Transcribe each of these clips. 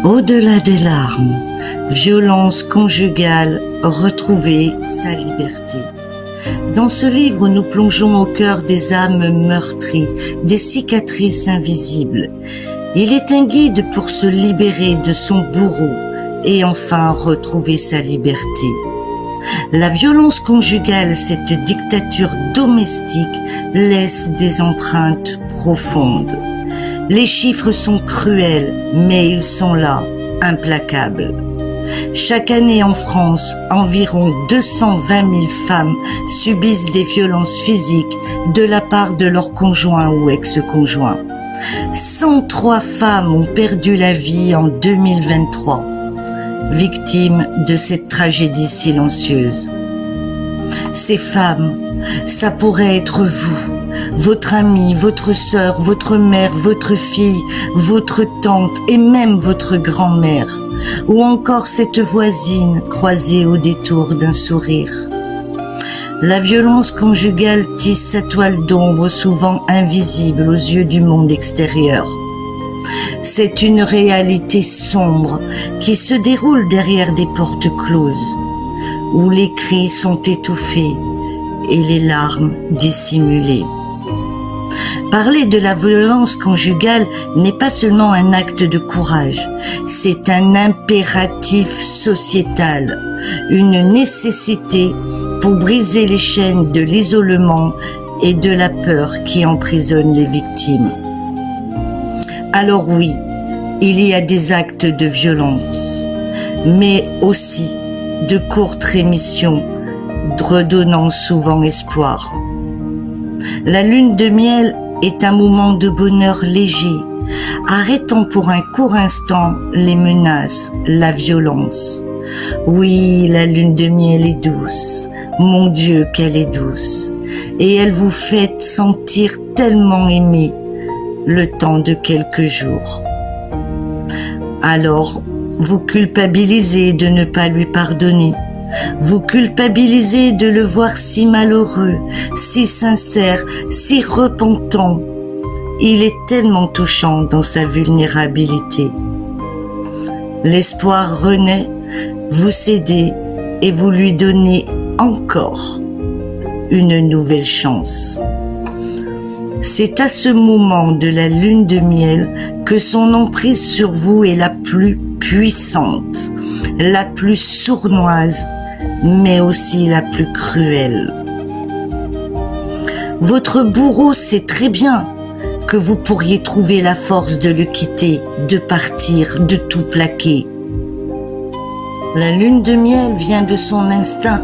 Au-delà des larmes, violence conjugale, retrouver sa liberté. Dans ce livre, nous plongeons au cœur des âmes meurtries, des cicatrices invisibles. Il est un guide pour se libérer de son bourreau et enfin retrouver sa liberté. La violence conjugale, cette dictature domestique, laisse des empreintes profondes. Les chiffres sont cruels, mais ils sont là, implacables. Chaque année en France, environ 220 000 femmes subissent des violences physiques de la part de leur conjoint ou ex-conjoint. 103 femmes ont perdu la vie en 2023, victimes de cette tragédie silencieuse. Ces femmes, ça pourrait être vous, votre amie, votre sœur, votre mère, votre fille, votre tante et même votre grand-mère, ou encore cette voisine croisée au détour d'un sourire. La violence conjugale tisse sa toile d'ombre souvent invisible aux yeux du monde extérieur. C'est une réalité sombre qui se déroule derrière des portes closes, où les cris sont étouffés et les larmes dissimulées. Parler de la violence conjugale n'est pas seulement un acte de courage, c'est un impératif sociétal, une nécessité pour briser les chaînes de l'isolement et de la peur qui emprisonnent les victimes. Alors oui, il y a des actes de violence, mais aussi de courtes rémissions, redonnant souvent espoir. La lune de miel est un moment de bonheur léger, arrêtant pour un court instant les menaces, la violence. Oui, la lune de miel est douce, mon Dieu qu'elle est douce, et elle vous fait sentir tellement aimé le temps de quelques jours. Alors, vous culpabilisez de ne pas lui pardonner. Vous culpabilisez de le voir si malheureux, si sincère, si repentant. Il est tellement touchant dans sa vulnérabilité. L'espoir renaît, vous cédez et vous lui donnez encore une nouvelle chance. C'est à ce moment de la lune de miel que son emprise sur vous est la plus puissante, la plus sournoise, mais aussi la plus cruelle. Votre bourreau sait très bien que vous pourriez trouver la force de le quitter, de partir, de tout plaquer. La lune de miel vient de son instinct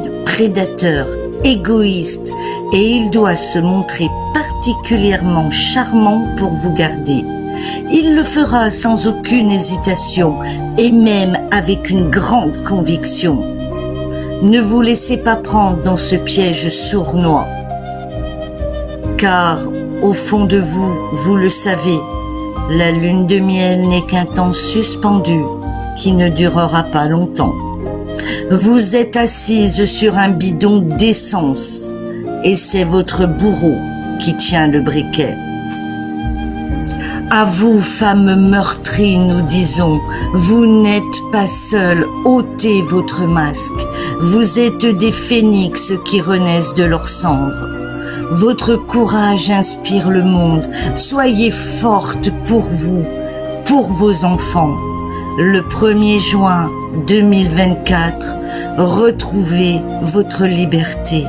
de prédateur, égoïste, et il doit se montrer particulièrement charmant pour vous garder. Il le fera sans aucune hésitation et même avec une grande conviction. Ne vous laissez pas prendre dans ce piège sournois, car au fond de vous, vous le savez, la lune de miel n'est qu'un temps suspendu qui ne durera pas longtemps. Vous êtes assise sur un bidon d'essence et c'est votre bourreau qui tient le briquet. À vous, femmes meurtries, nous disons, vous n'êtes pas seules, ôtez votre masque. Vous êtes des phénix qui renaissent de leurs cendres. Votre courage inspire le monde. Soyez forte pour vous, pour vos enfants. Le 1er juin 2024, retrouvez votre liberté.